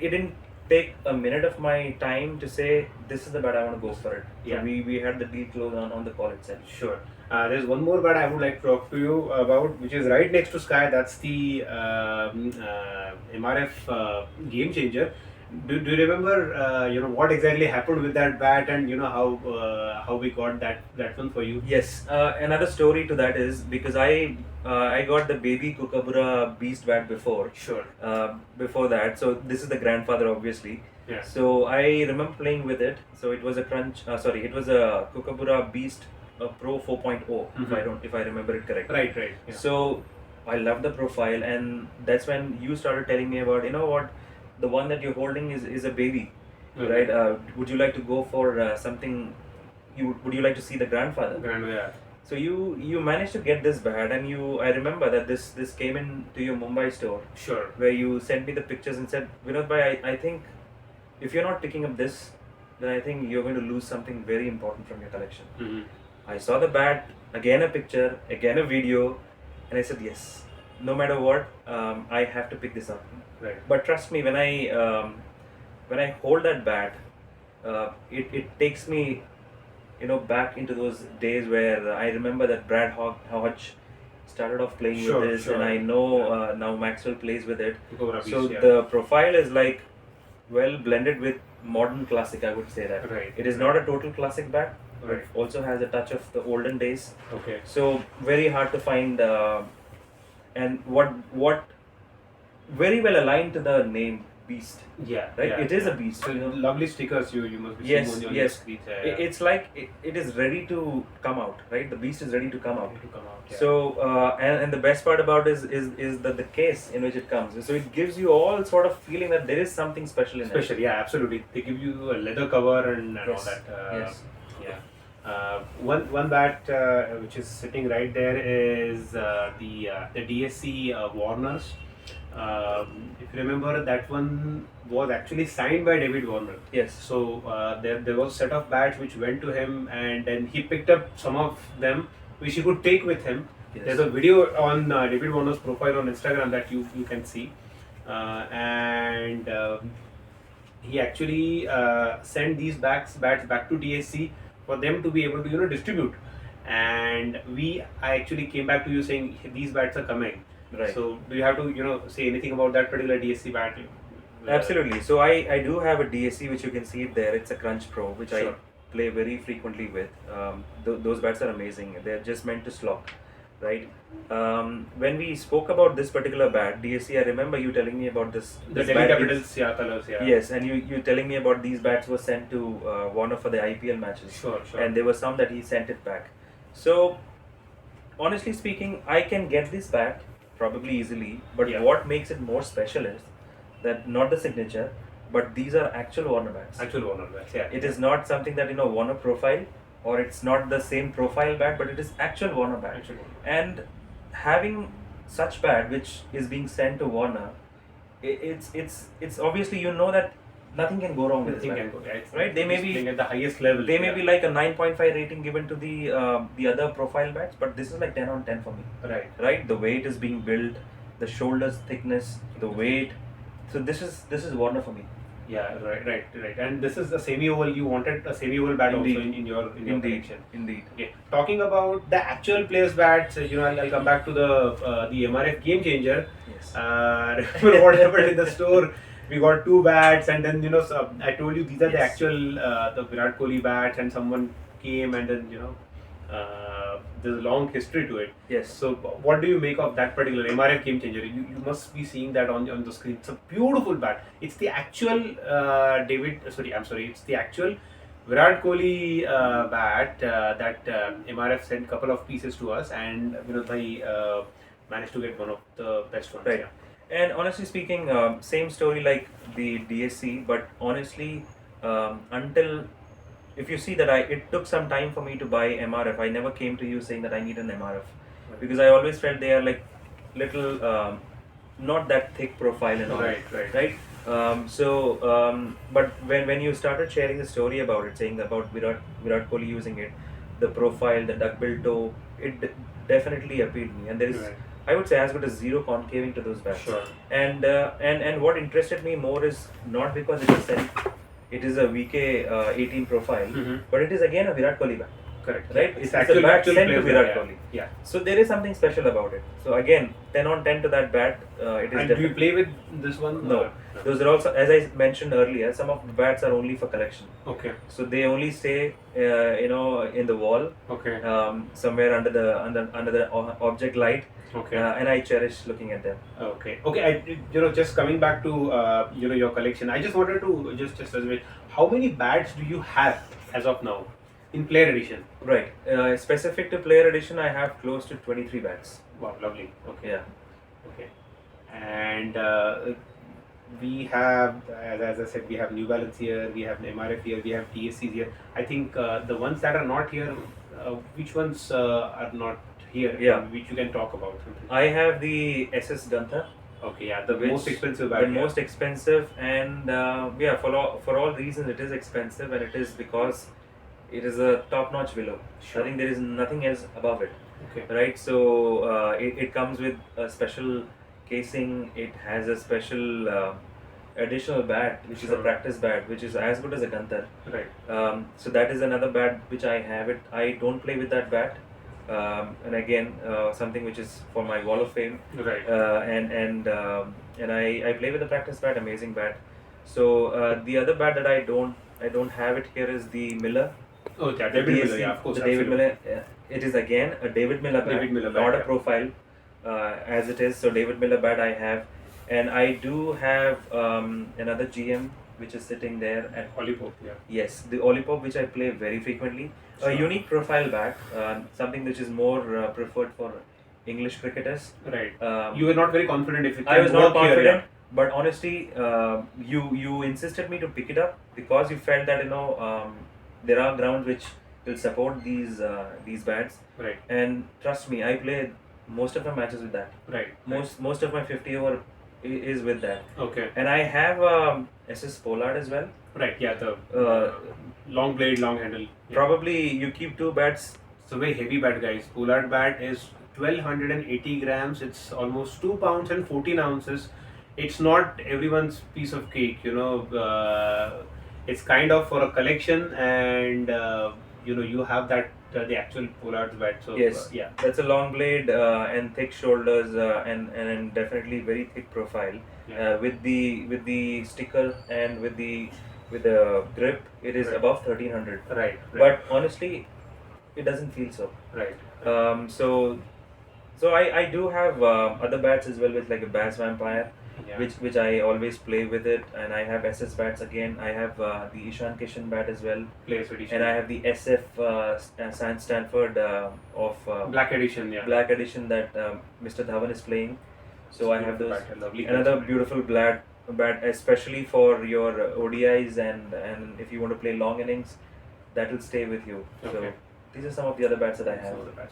it didn't take a minute of my time to say this is the bat I want to go for it. Yeah. So we had the deal closed on the call itself. Sure. There's one more bat I would like to talk to you about, which is right next to Sky. That's the MRF game changer. Do you remember what exactly happened with that bat, and how we got that one for you? Yes. Another story to that is because I got the baby Kookaburra Beast bat before. Sure. Before that, so this is the grandfather, obviously. Yeah. So I remember playing with it. So it was a it was a Kookaburra Beast Pro 4.0, if I remember it correctly. Right. Right. Yeah. So I loved the profile, and that's when you started telling me about, the one that you're holding is a baby, Okay. right? Would you like to go for something? Would you like to see the grandfather? Yeah. So you managed to get this bat, and I remember that this came in to your Mumbai store, Sure. where you sent me the pictures and said, Vinod bhai, I think if you're not picking up this, then I think you're going to lose something very important from your collection. Mm-hmm. I saw the bat, again a picture, again a video, and I said, yes, no matter what, I have to pick this up. Right. But trust me, when I hold that bat, it takes me, back into those days where I remember that Brad Hodge started off playing Sure, with this, sure. and I know Yeah. now Maxwell plays with it. Kookaburra So Beast, yeah. the profile is like well blended with modern classic, I would say that. Right. It is not a total classic bat, Right. but also has a touch of the olden days. Okay. So very hard to find, and what very well aligned to the name Beast. Yeah. Right? Yeah, It is yeah. a beast, So you know. lovely stickers you must be Yes, seeing on yes. your screen. It's like it is ready to come out, right? The Beast is ready to come out. To come out. Yeah. So and the best part about it is that the case in which it comes. So it gives you all sort of feeling that there is something special in Special, yeah, absolutely. They give you a leather cover and all Yes, that. yes. Yeah. One bat which is sitting right there is the DSC Warners. If you remember, that one was actually signed by David Warner. it. Yes. So there was a set of bats which went to him, and then he picked up some of them which he could take with him. Yes. There's a video on David Warner's profile on Instagram that you can see, and he actually sent these bats back to DSC for them to be able to distribute. And I actually came back to you saying these bats are coming. Right. So do you have to say anything about that particular DSC bat? Absolutely. So I do have a DSC which you can see it there. It's a Crunch Pro, which Sure. I play very frequently with. Those bats are amazing. They're just meant to slog, right? When we spoke about this particular bat, DSC, I remember you telling me about this. The this Delhi bat Capitals, yeah, colors, yeah. Yes, and you telling me about these bats were sent to Warner for the IPL matches. Sure. And there were some that he sent it back. So honestly speaking, I can get this bat probably easily, but Yeah. what makes it more special is that not the signature, but these are actual Warner bats. Actual Warner bats, yeah. It is not something that Warner profile, or it's not the same profile bat, but it is actual Warner bat. Actual Warner. And having such bat which is being sent to Warner, it's obviously that nothing can go wrong with this Nothing bat. can go, yeah. It's Right, they may be- playing at the highest level. They may yeah. be like a 9.5 rating given to the other profile bats, but this is like 10 on 10 for me. Right. Right, the way it is being built, the shoulders thickness, the weight. So this is Warner for me. Yeah, right. And this is a semi-oval. You wanted a semi-oval bat Indeed. also in your collection. Indeed. Okay. Talking about the actual players' bats, I'll come back to the MRF game changer. Yes. Remember what happened in the store? We got two bats, and then I told you these are the Yes. actual the Virat Kohli bats, and someone came, and then there's a long history to it. Yes. So what do you make of that particular MRF game changer? You must be seeing that on the screen. It's a beautiful bat. It's the actual it's the actual Virat Kohli bat that MRF sent a couple of pieces to us, and Vinod bhai managed to get one of the best ones. Right. Yeah. And honestly speaking, same story like the DSC, but honestly, until if you see that it took some time for me to buy MRF. I never came to you saying that I need an MRF, because I always felt they are like little not that thick profile and all. Right. But when you started sharing the story about it, saying about Virat Kohli using it, the profile, the duckbill toe, it definitely appealed me. And there is Right. I would say as good as zero concaving to those bats. Sure. And what interested me more is not because it is a VK 18 profile, Mhm. but it is again a Virat Kohli bat. Correct. Right? It's It's a actual bat sent to players, Virat yeah. Kohli. Yeah. So there is something special about it. So again, 10 on 10 to that bat. It is And do you definitely. play with this one? No. Those are also, as I mentioned earlier, some of the bats are only for collection. Okay. So they only stay, in the wall, Okay. somewhere under the object light, Okay. and I cherish looking at them. Okay. Okay. Just coming back to your collection, I just wanted to just reserve, how many bats do you have as of now in player edition? Right. Specific to player edition, I have close to 23 bats. Wow, lovely. Okay. Yeah. Okay. And we have, as I said, we have New Balance here, we have MRF here, we have TSCs here. I think the ones that are not here, which ones are not here? Yeah. Which you can talk about. I have the SS Gunther. Okay, yeah, the Which- most expensive bat. The most expensive, and for all reasons, it is expensive, and it is because it is a top-notch willow. Sure. I think there is nothing else above it. Okay. Right, so it comes with a special casing. It has a special additional bat, which is a Sure. practice bat, which is as good as a Gunther. Right. So that is another bat which I have it. I don't play with that bat, and again, something which is for my wall of fame. Right. And I play with the practice bat, amazing bat. So the other bat that I don't have it here is the Miller. Oh, yeah, The David Miller, DSC, yeah, of course. the David absolutely. Miller. It is again a David Miller bat, David Miller bat, not a yeah. profile, as it is. So David Miller bat I have, and I do have another GM which is sitting there at Olipop, yeah. yes, the Olipop, which I play very frequently. Sure. A unique profile bat, something which is more preferred for English cricketers. Right. Um, You were not very confident if it I can was not work here, confident, but honestly, you insisted me to pick it up because you felt that there are grounds which will support these bats, yeah. Right. and trust me, I play most of my matches with that. Right. Most of my 50 over is with that, Okay. and I have SS Pollard as well. Right. Yeah. The Uh, long blade, long handle. Yeah. Probably you keep two bats. It's a very heavy bat, guys. Pollard bat is 1280 grams. It's almost 2 pounds and 14 ounces. It's not everyone's piece of cake, it's kind of for a collection, and you have that the actual Pollard's bat. So Yes. yeah. That's a long blade and thick shoulders and definitely very thick profile. Yeah. With the sticker and with the grip, it is Right. above 1300. Right. Right. But honestly, it doesn't feel so. right. So I do have other bats as well with like a Bass Vampire, Yeah. which I always play with it, and I have SS bats again. I have the Ishan Kishan bat as well, Players edition. and I have the SF San Stanford of Black edition. Yeah. Black edition that Mr. Dhawan is playing. So I have those. Bat, a lovely Another bat. beautiful bat, especially for your ODIs and if you want to play long innings, that will stay with you. So Okay. these are some of the other bats that I have. Some of the bats.